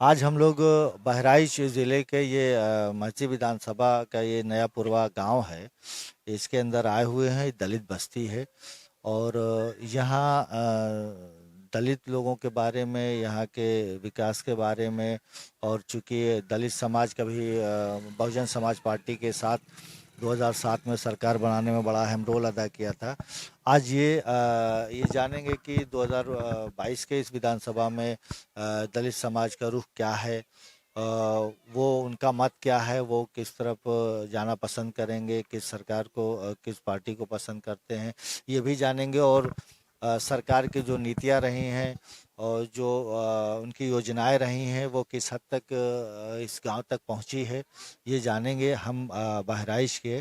आज हम लोग बहराइच ज़िले के ये महची विधानसभा का ये नया पुरवा गांव है। इसके अंदर आए हुए हैं। दलित बस्ती है और यहाँ दलित लोगों के बारे में, यहाँ के विकास के बारे में, और चूंकि दलित समाज का भी बहुजन समाज पार्टी के साथ 2007 में सरकार बनाने में बड़ा अहम रोल अदा किया था। आज ये जानेंगे कि 2022 के इस विधानसभा में दलित समाज का रुख क्या है, वो उनका मत क्या है, वो किस तरफ जाना पसंद करेंगे, किस सरकार को, किस पार्टी को पसंद करते हैं, ये भी जानेंगे। और सरकार की जो नीतियां रही हैं और जो उनकी योजनाएं रही हैं वो किस हद तक इस गांव तक पहुंची है, ये जानेंगे। हम बहराइच के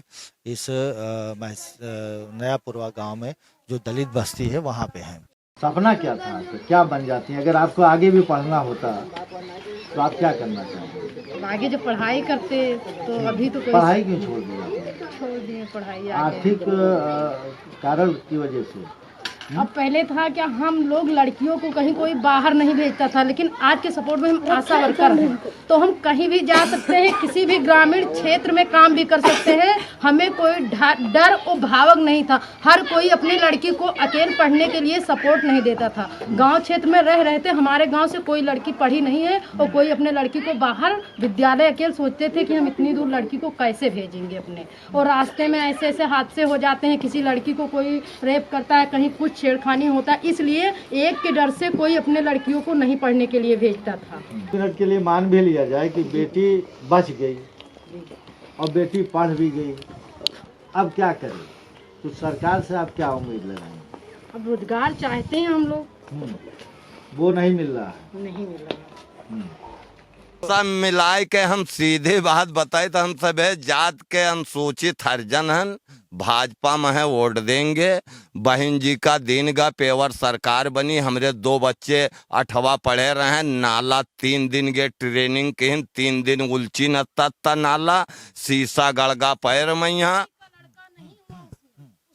इस नया पुरवा गांव में जो दलित बस्ती है वहां पे हैं। सपना क्या था आपका, क्या बन जाती है अगर आपको आगे भी पढ़ना होता तो आप क्या करना चाहेंगे? आगे जो पढ़ाई करते तो अभी तो पढ़ाई क्यों छोड़ दिया? छोड़ दिए पढ़ाई। आर्थिक कारण की वजह से। अब पहले था क्या, हम लोग लड़कियों को कहीं कोई बाहर नहीं भेजता था, लेकिन आज के सपोर्ट में हम आशा वर्कर हैं तो हम कहीं भी जा सकते हैं, किसी भी ग्रामीण क्षेत्र में काम भी कर सकते हैं। हमें कोई डर और भावक नहीं था। हर कोई अपनी लड़की को अकेले पढ़ने के लिए सपोर्ट नहीं देता था। गांव क्षेत्र में रह रहते हमारे गांव से कोई लड़की पढ़ी नहीं है और कोई अपने लड़की को बाहर विद्यालय अकेले सोचते थे कि हम इतनी दूर लड़की को कैसे भेजेंगे अपने, और रास्ते में ऐसे ऐसे हादसे हो जाते हैं, किसी लड़की को कोई रेप करता है, कहीं कुछ छेड़खानी होता है, इसलिए एक के डर से कोई अपने लड़कियों को नहीं पढ़ने के लिए भेजता था। मिनट के लिए मान भी लिया जाए कि बेटी बच गई और बेटी पढ़ भी गई, अब क्या करें? तो सरकार से आप क्या उम्मीद लगाएं? अब रोजगार चाहते हैं हम लोग, वो नहीं मिल रहा है। नहीं मिल रहा। सब मिलाए के हम सीधे बात बताए तो हम सब है जात के अनुसूचित हरिजन हन, भाजपा में है वोट देंगे। बहन जी का दिन का पेवर सरकार बनी, हमरे 2 बच्चे 8वां पढ़े रहे। नाला 3 दिन के ट्रेनिंग के 3 दिन उलची न तत्ता नाला शीशा गड़गा पैर में यहाँ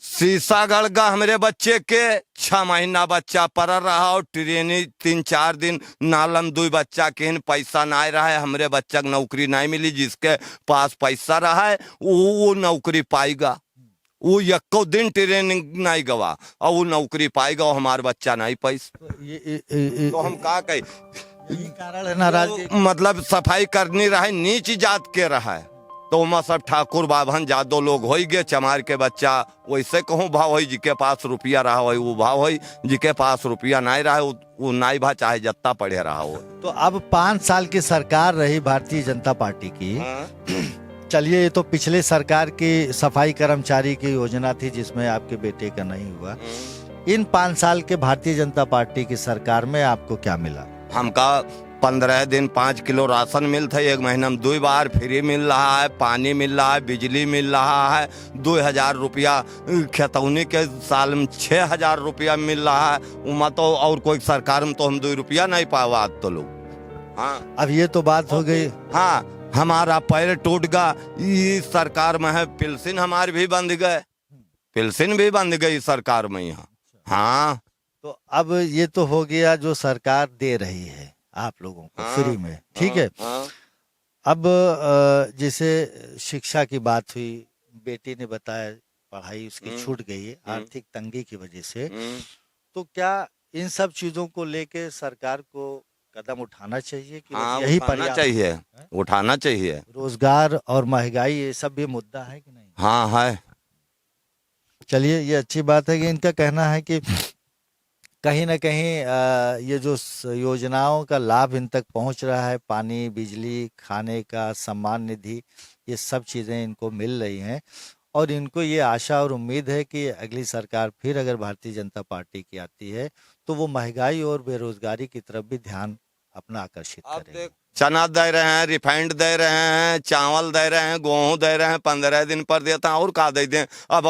शीशा गड़गा हमरे बच्चे के 6 महीना बच्चा पढ़ रहा और ट्रेनिंग 3-4 दिन नालम 2 बच्चा के पैसा नहीं रहा है। हमरे बच्चा को नौकरी नहीं मिली, जिसके पास पैसा रहा है वो नौकरी पाएगा, वो एको दिन ट्रेनिंग नहीं गवा और वो नौकरी पाएगा और हमारा बच्चा नहीं पैसा। तो हम का कही, कारण है नाराजगी, मतलब सफाई करनी रहे नीच जात के रहा है तो वहाँ सब ठाकुर बाभन जादो लोग हो गए। चमार के बच्चा वैसे कहूँ भाव हो, जिके पास रुपया रहा हो वो भाव हो, जिके पास रुपया नहीं रहा वो नहीं भा, चाहे जत्ता पढ़े रहा हो। तो अब 5 साल की सरकार रही भारतीय जनता पार्टी की। चलिए, ये तो पिछले सरकार की सफाई कर्मचारी की योजना थी जिसमें आपके बेटे का नहीं हुआ। इन 5 साल के भारतीय जनता पार्टी की सरकार में आपको क्या मिला? हमका 15 दिन 5 किलो राशन मिलता है, 1 महीना में 2 बार फ्री मिल रहा है, पानी मिल रहा है, बिजली मिल रहा है, 2000 रुपया खेतौनी के साल में 6000 रुपया मिल रहा है। उमा तो और कोई सरकार में तो हम 2 रुपया नहीं पावा तो लोग। हाँ, अब ये तो बात हो गई। हाँ, हमारा पैर टूट गया, इस सरकार में है पेंशन हमारे भी बंद गए, पेंशन भी बंद गई सरकार में यहाँ। हाँ, तो अब ये तो हो गया जो सरकार दे रही है आप लोगों को फ्री में, ठीक है। अब जैसे शिक्षा की बात हुई, बेटी ने बताया पढ़ाई उसकी छूट गई है आर्थिक तंगी की वजह से, तो क्या इन सब चीजों को लेके सरकार को कदम उठाना चाहिए कि यही उठाना चाहिए, उठाना चाहिए। रोजगार और महंगाई ये सब भी मुद्दा है कि नहीं? हाँ है। चलिए, ये अच्छी बात है कि इनका कहना है कि कहीं ना कहीं ये जो योजनाओं का लाभ इन तक पहुंच रहा है, पानी, बिजली, खाने का, सम्मान निधि, ये सब चीज़ें इनको मिल रही हैं और इनको ये आशा और उम्मीद है कि अगली सरकार फिर अगर भारतीय जनता पार्टी की आती है तो वो महंगाई और बेरोजगारी की तरफ भी ध्यान अपना आकर्षित करेगी। चना दे रहे हैं, रिफाइंड दे रहे हैं, चावल दे रहे हैं, गेहूँ दे रहे हैं, 15 दिन पर देता है और का दे दें। अब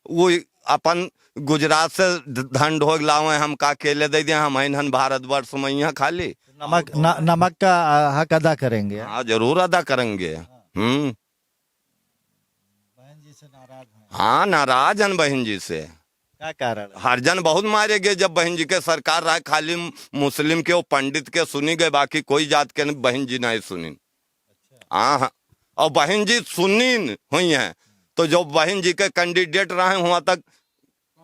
वो अपन गुजरात से धन ढोग लावे, हम का केले दे दें, हम हन भारतवर्ष में यहाँ खाली नमक का हक अदा करेंगे। हाँ, जरूर अदा करेंगे। बहन जी से नाराज हैं? हाँ, नाराज हैं बहन जी से। क्या कारण है? हरिजन बहुत मारे गए जब बहन जी के सरकार रहा, खाली मुस्लिम के वो पंडित के सुनी गए, बाकी कोई जात के नहीं बहन जी नहीं सुनी। हाँ, और बहन जी सुनी हुई हैं, तो जो बहन जी के कैंडिडेट रहे वहां तक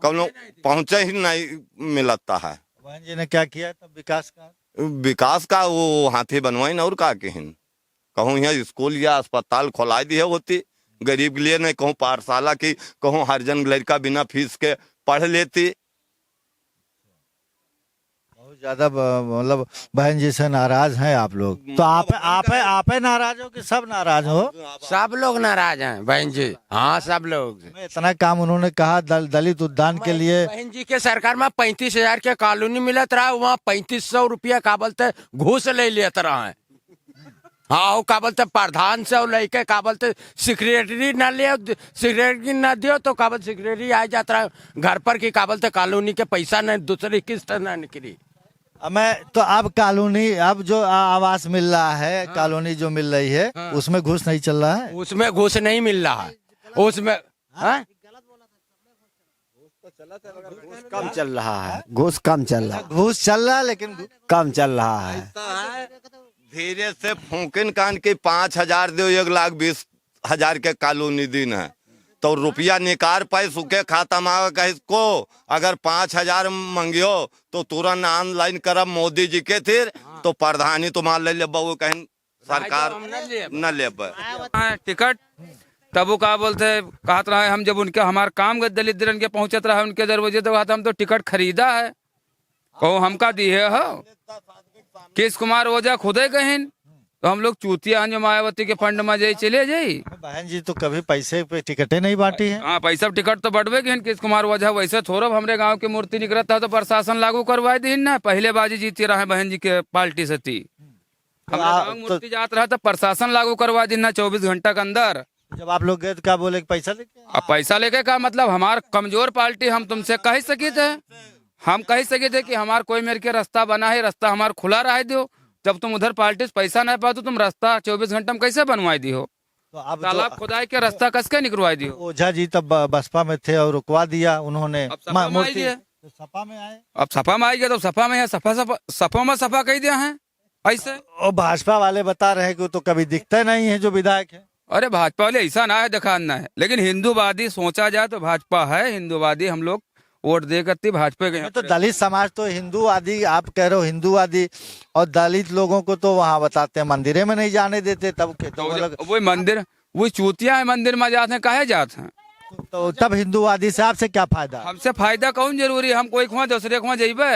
कौनो पहुंचे ही नहीं मिलता है। बहन जी ने क्या किया तब विकास का? विकास का वो हाथी बनवाई न और का केहन कहूँ यहाँ स्कूल या अस्पताल खोला दिए होती गरीब के लिए, नहीं कहूँ पाठशाला की, कहूँ हरिजन लड़का बिना फीस के पढ़ लेती। बहुत ज्यादा मतलब बहन जी से नाराज हैं आप लोग। तो आप नाराज हो कि सब नाराज हो? सब लोग नाराज हैं बहन जी, हाँ सब लोग। इतना काम उन्होंने कहा दलित उद्यान के लिए। बहन जी के सरकार में 35,000 के कॉलोनी मिलत रहा, वहाँ 3500 रुपया का बोलते घूस ले लेते रहा है। हाँ, वो का बोलते प्रधान से और लड़के का बोलते सेक्रेटरी न ले, सेक्रेटरी न दियो तो का बोलते सेक्रेटरी आ जाता है घर पर की का बोलते कॉलोनी के पैसा नहीं, दूसरी किस्त न निकली। मैं तो अब कॉलोनी, अब जो आवास मिल रहा है, कॉलोनी जो मिल रही है, उसमें घूस नहीं चल रहा है? उसमें घूस नहीं मिल रहा है, उसमें कम चल रहा है, घूस कम चल रहा है। घूस चल रहा है लेकिन कम चल रहा है। धीरे से फूकिन कान के 5,000 दो, 1,20,000 के कॉलोनी दिन है, तो रुपया निकाल पाए सुखे खाता मांगा कहीं को, अगर 5,000 मांगियो तो तुरंत ऑनलाइन करब मोदी जी के थे, तो प्रधानी तुम्हारे ले ले बहु कहीं सरकार न ले टिकट तब वो का बोलते कहत रहा है, हम जब उनके हमारे काम के दलित दरन के पहुंचत रहा उनके दरवाजे तो कहता हम तो टिकट खरीदा है, कहो हमका दिए हो किस कुमार ओझा खुदे कहीं, तो हम लोग चूतिया हैं जो मायावती के फंड में जाई चले जाई। बहन जी तो कभी पैसे पे टिकटें नहीं बांटी है। हाँ, पैसा टिकट तो बढ़वे गए किस कुमार ओझा, वैसे थोड़ा हमरे गांव की मूर्ति निकलता था तो प्रशासन लागू करवा दी ना, पहले बाजी जीती रहा बहन जी के पार्टी से थी, हमारे गाँव मूर्ति जात रहा था प्रशासन लागू करवा दी ना 24 घंटा के अंदर। जब आप लोग गए तो क्या बोले कि पैसा लेके? अब पैसा लेके का मतलब, हमार कमजोर पार्टी, हम तुमसे कह सके थे, हम कह सके थे कि हमार कोई मेरे के रास्ता बना है, रास्ता हमार खुला रह दो, जब तुम उधर पार्टी से पैसा नहीं पाओ तो तुम रास्ता 24 घंटा में कैसे बनवाई दी हो, तो अब तालाब खुदाई के रास्ता कसके निकलवाई दी हो। ओझा जी तब बसपा में थे और रुकवा दिया उन्होंने, अब सपा में आई मूर्ति। है। तो सपा में आए, अब सपा में आई गया तो सपा में है, सपा में सपा कह दिया है ऐसे। और भाजपा वाले बता रहे कि वो तो कभी दिखते नहीं है जो विधायक है। अरे भाजपा वाले ऐसा ना है दिखाना है, लेकिन हिंदूवादी सोचा जाए तो भाजपा है, हिंदूवादी हम लोग वोट दे करती भाजपा के। तो दलित समाज तो हिंदूवादी, आप कह रहे हो हिंदूवादी, और दलित लोगों को तो वहाँ बताते हैं मंदिरे में नहीं जाने देते, तब के तो वो मंदिर, वो चूतिया है मंदिर में जाते हैं, काहे जाते हैं, तो तब हिंदूवादी से आपसे क्या फायदा? हमसे फायदा कौन जरूरी, हम कोई खुआ दूसरे खुआ जेबे,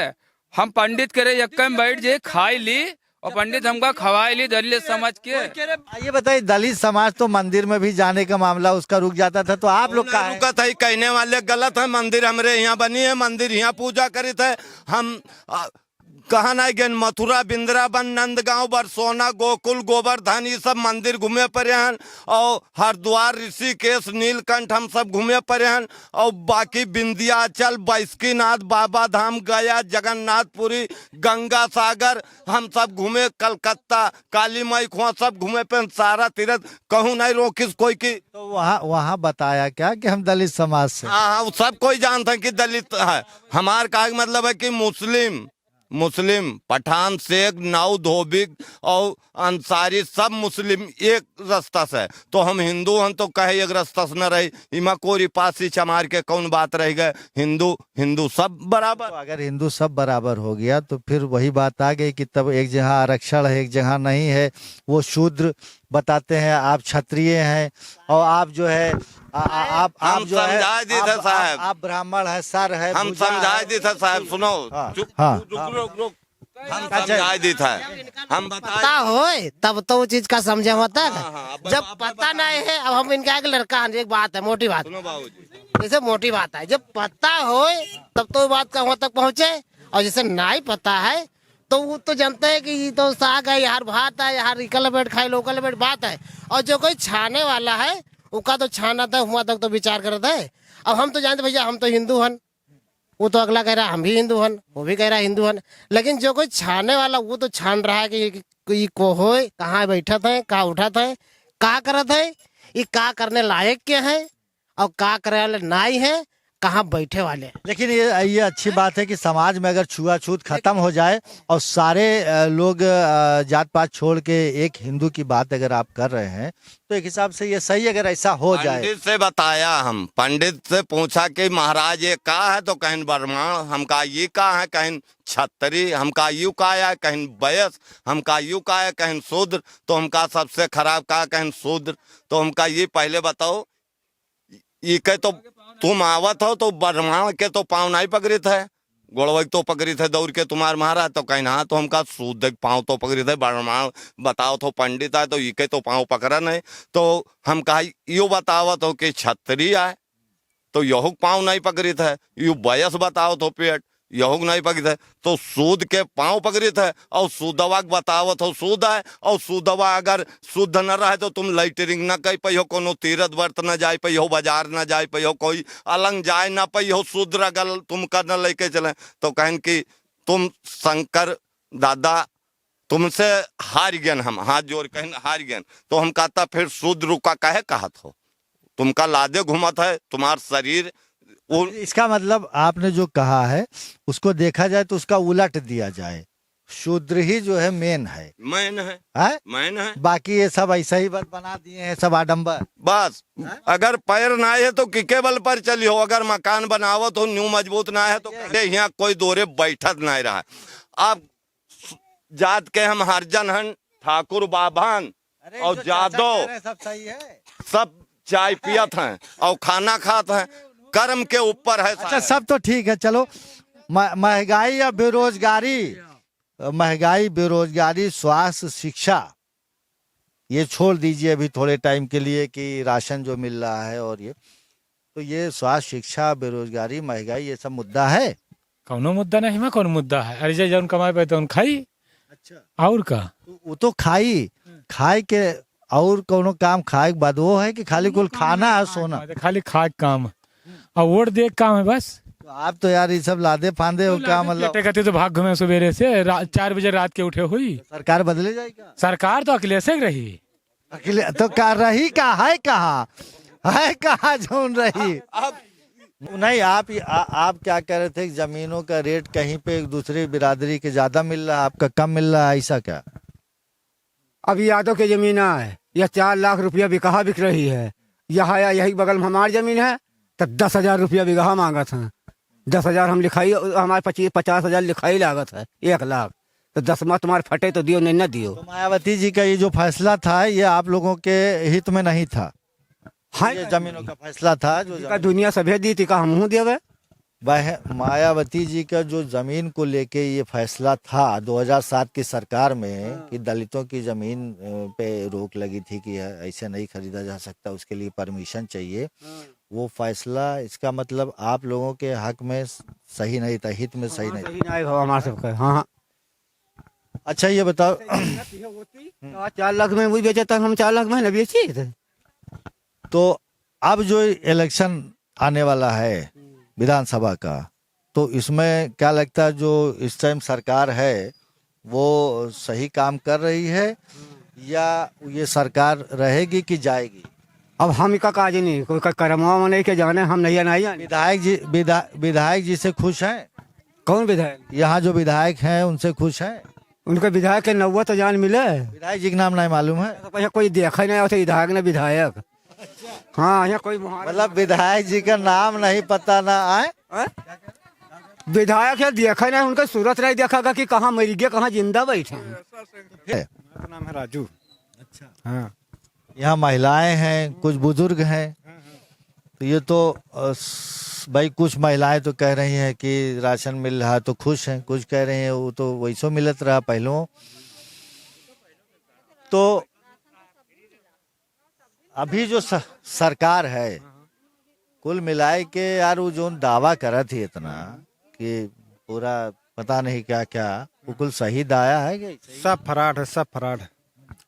हम पंडित करे एक में बैठ जाए खाई ली और पंडित हमका खवाई ली दलित समझ के। ये बताइए, दलित समाज तो मंदिर में भी जाने का मामला उसका रुक जाता था, तो आप लोग का रुका था, कहने वाले गलत है, मंदिर हमरे यहाँ बनी है, मंदिर यहाँ पूजा करी थे हम, कहा नहीं गए, मथुरा बिंद्रावन नंदगांव बरसोना गोकुल गोवर्धन ये सब मंदिर घूमे पड़े हैं, और हरिद्वार ऋषिकेश नीलकंठ हम सब घूमे पड़े हैं, और बाकी विंध्याचल बासुकीनाथ बाबा धाम गया जगन्नाथपुरी गंगा सागर हम सब घूमे, कलकत्ता काली माई खुआ सब घूमे पे, सारा तीर्थ कहूँ नहीं रोकिस कोई की। तो वहाँ बताया क्या कि हम दलित समाज से? हाँ, सब कोई जानता है कि दलित है, हमार का मतलब है कि मुस्लिम पठान शेख नाउ धोबिक और अंसारी सब मुस्लिम एक रास्ता से, तो हम हिंदू हैं तो कहे एक रास्ता से न रही, इमा कोरी पासी चमार के कौन बात रह गए, हिंदू सब बराबर। तो अगर हिंदू सब बराबर हो गया तो फिर वही बात आ गई कि तब एक जगह आरक्षण है एक जगह नहीं है, वो शूद्र बताते हैं, आप क्षत्रिय हैं, और आप जो है आप जो है आप ब्राह्मण है, सर है, हम समझा दी था साहब, सुनो रुक हम समझा दी था, हम पता हो तब तो वो चीज का समझे होता है, जब पता नहीं है। अब हम इनका एक लड़का है, एक बात है, मोटी बात, जैसे मोटी बात है, जब पता हो तब तो बात का वहाँ तक पहुँचे, और जैसे नहीं पता है तो वो तो जानते हैं कि ये तो साग है, यार भात है, यार इकल बैठ खाए लोकल बैठ बात है, और जो कोई छाने वाला है उसका तो छाना था वहाँ तक तो विचार करता है। अब हम तो जानते भैया हम तो हिंदू हन, वो तो अगला कह रहा हम भी हिंदू हन, वो भी कह रहा हिंदू हन, लेकिन जो कोई छाने वाला वो तो छान रहा है कि ये को हो, कहाँ बैठा था, कहाँ उठा था, कहाँ करत है, ये का करने लायक क्या है और का करे वाले नाई है, कहाँ बैठे वाले। लेकिन ये अच्छी बात है कि समाज में अगर छुआछूत खत्म हो जाए और सारे लोग जात पात छोड़ के एक हिंदू की बात अगर आप कर रहे हैं तो एक हिसाब से ये सही अगर ऐसा हो जाए। पंडित से बताया, हम पंडित से पूछा कि महाराज ये का है, तो कहीं ब्राह्मण, हमका ये का है, कहीं छत्री, हमका यू का है, कहीं वयस, हमका यू का है, कहीं शूद्र, तो हमका सबसे खराब का कहीं शूद्र। तो हमका ये पहले बताओ, ये कह तो तुम आवत हो तो ब्राह्मण के तो पाँव नहीं पकड़ित है, गोड़वई तो पकड़ित है दौड़ के तुम्हार महाराज, तो कहीं हाँ तो हमका शुद्ध पाँव तो पकड़ित है, ब्राह्मण बताओ तो पंडित है तो ये के तो पाँव पकड़ा नहीं। तो हम कहा यो बतावत हो कि छत्री आए तो यहू पाँव नहीं पकड़ित है, यू बयस बताओ तो पेट यहू नहीं पकड़ित है, तो सूद के पाँव पकड़ित है और सुदवा बतावत हो शुद्ध है, और सुदवा अगर शुद्ध न रहे तो तुम लैटरिंग न कह पैहो, कोनो तीर्थ व्रत न जाए पैहो, बाजार न जाए पैहो, कोई अलंग जाए न पैहो, शूद्र अगर तुम कर न लेके चले तो कहें कि तुम शंकर दादा तुमसे हार गए, हम हाथ जोड़ कहें हार गए। तो हम कहता फिर शूद्र का कहे कहत हो, तुमका लादे घूमत है तुम्हार शरीर। इसका मतलब आपने जो कहा है उसको देखा जाए तो उसका उलट दिया जाए, शूद्र ही जो है मेन है, मैन है, मैन है, बाकी ये सब ऐसा ही बस बना दिए हैं, सब आडंबर। बस अगर पैर ना है तो किके बल पर चली हो, अगर मकान बनावत हो न्यू मजबूत ना है तो यहाँ कोई दोरे बैठत नहीं रहा। अब जात के हम हरजन हन, ठाकुर बाभान और जादव सब सही है, सब चाय पियत हैं और खाना खाते हैं, कर्म के ऊपर है। अच्छा सब तो ठीक है, चलो महंगाई या बेरोजगारी, महंगाई बेरोजगारी स्वास्थ्य शिक्षा ये छोड़ दीजिए अभी थोड़े टाइम के लिए कि राशन जो मिल रहा है और तो ये स्वास्थ्य शिक्षा बेरोजगारी महंगाई ये सब मुद्दा है। कौनो मुद्दा नहीं है, कौन मुद्दा है, अरे जौन कमाए पे तो खाई। अच्छा और का वो तो खाई के और कोनो काम खाए के बाद वो है कि खाली कुल खाना है सोना, खाली खाए काम और वोट दे काम है बस। तो आप तो यार ये सब लादे फांदे हो क्या मतलब, कहते तो भाग घूमे सवेरे से 4 बजे रात के उठे हुई। सरकार बदले जाएगी, सरकार तो अखिलेश रही, अखिलेश तो कर रही का है कहाँ जोन रही। नहीं आप क्या कह रहे थे, जमीनों का रेट कहीं पे एक दूसरी बिरादरी के ज्यादा मिल रहा है, आपका कम मिल रहा है, ऐसा क्या? अभी यादव की जमीन है, यह 4 लाख रुपया बिकहा बिक रही है, यहाँ यही बगल में हमारी जमीन है तो 10,000 रुपया बिगहा मांगा था, 10,000 हम लिखाई, हमारे 50,000 लिखाई लागत है, 1 लाख, तो 10 माह तुम्हारे फटे तो दियो नहीं न दियो। तो मायावती जी का ये जो फैसला था ये आप लोगों के हित में नहीं था? हाँ, ये जमीनों का फैसला था जो दुनिया सभे दी थी का हम देवे। मायावती जी का जो जमीन को लेके ये फैसला था 2007 की सरकार में कि दलितों की जमीन पे रोक लगी थी कि ऐसे नहीं खरीदा जा सकता, उसके लिए परमिशन चाहिए, वो फैसला इसका मतलब आप लोगों के हक में सही नहीं था, हित में सही नहीं था हमारे सबका। हाँ अच्छा ये बताओ 4 लाख में वही बेचा था, हम 4 लाख में न बेची थे। तो अब जो इलेक्शन आने वाला है विधानसभा का, तो इसमें क्या लगता है जो इस टाइम सरकार है वो सही काम कर रही है या ये सरकार रहेगी कि जाएगी? अब हम का काज नहीं, कोई कर्मवा नहीं के जाने, हम नहीं जाने। विधायक जी से खुश हैं? कौन विधायक? यहाँ जो विधायक हैं उनसे खुश हैं? उनके विधायक के 90 तो जान मिले। विधायक जी का नाम नहीं मालूम है? तो कोई देखा नहीं होता विधायक ने विधायक। हाँ यहाँ कोई मतलब विधायक जी का नाम नहीं पता ना आए, विधायक है देखा नहीं, उनका सूरत नहीं देखा कि कहाँ मर गया कहाँ जिंदा बैठे। मेरा नाम है राजू। अच्छा हाँ यहाँ महिलाएं हैं, कुछ बुजुर्ग हैं, तो ये तो भाई कुछ महिलाएं तो कह रही हैं कि राशन मिल रहा है तो खुश हैं, कुछ कह रही हैं वो तो वैसो मिलत रहा पहलों। तो अभी जो सरकार है कुल मिलाए के यार वो जो दावा करा थी इतना कि पूरा पता नहीं क्या क्या, वो कुल सही दाया है कि सब फराड है, सब फराड है।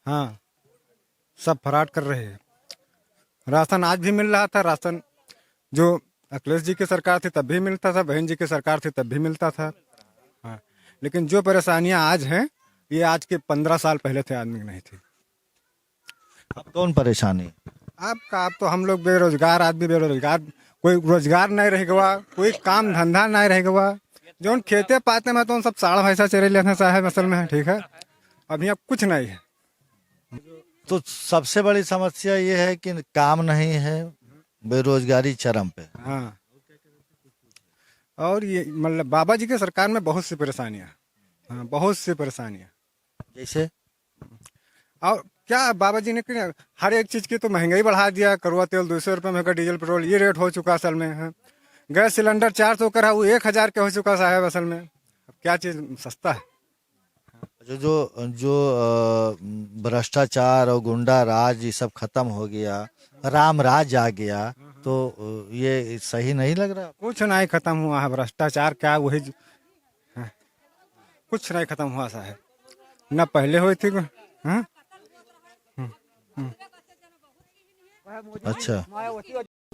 हाँ सब फराड कर रहे हैं। राशन आज भी मिल रहा था, राशन जो अखिलेश जी की सरकार थी तब भी मिलता था, बहन जी की सरकार थी तब भी मिलता था। हाँ लेकिन जो परेशानियां आज हैं ये आज के 15 साल पहले थे आदमी की नहीं थी। अब कौन परेशानी? आप तो हम लोग बेरोजगार आदमी, बेरोजगार कोई रोजगार नहीं रहेगा, कोई काम धंधा नहीं रहेगा। जो खेते पाते में तो उन सब साढ़ भैंसा चरे लेते साहब असल में, ठीक है। अब यहाँ कुछ नहीं है। तो सबसे बड़ी समस्या ये है कि काम नहीं है, बेरोजगारी चरम पे। हाँ, और ये मतलब बाबा जी के सरकार में बहुत सी परेशानियाँ, हाँ बहुत सी परेशानियाँ। जैसे और क्या बाबा जी ने किया, हर एक चीज़ की तो महंगाई बढ़ा दिया। कड़वा तेल 200 रुपये में, डीजल पेट्रोल ये रेट हो चुका असल में है। गैस सिलेंडर 400 का रहा, वो 1000 के हो चुका साहब असल में। अब क्या चीज़ सस्ता है? जो भ्रष्टाचार और गुंडा राज ये सब खत्म हो गया, राम राज आ गया, तो ये सही नहीं लग रहा? कुछ नहीं खत्म हुआ है भ्रष्टाचार, क्या वही हाँ, कुछ नहीं खत्म हुआ साहब, ना पहले हुई थी। हाँ? अच्छा,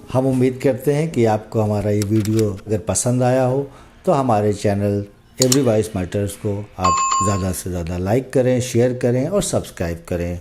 हम उम्मीद करते हैं कि आपको हमारा ये वीडियो अगर पसंद आया हो तो हमारे चैनल एवरी वॉइस मैटर्स को आप ज़्यादा से ज़्यादा लाइक करें, शेयर करें और सब्सक्राइब करें।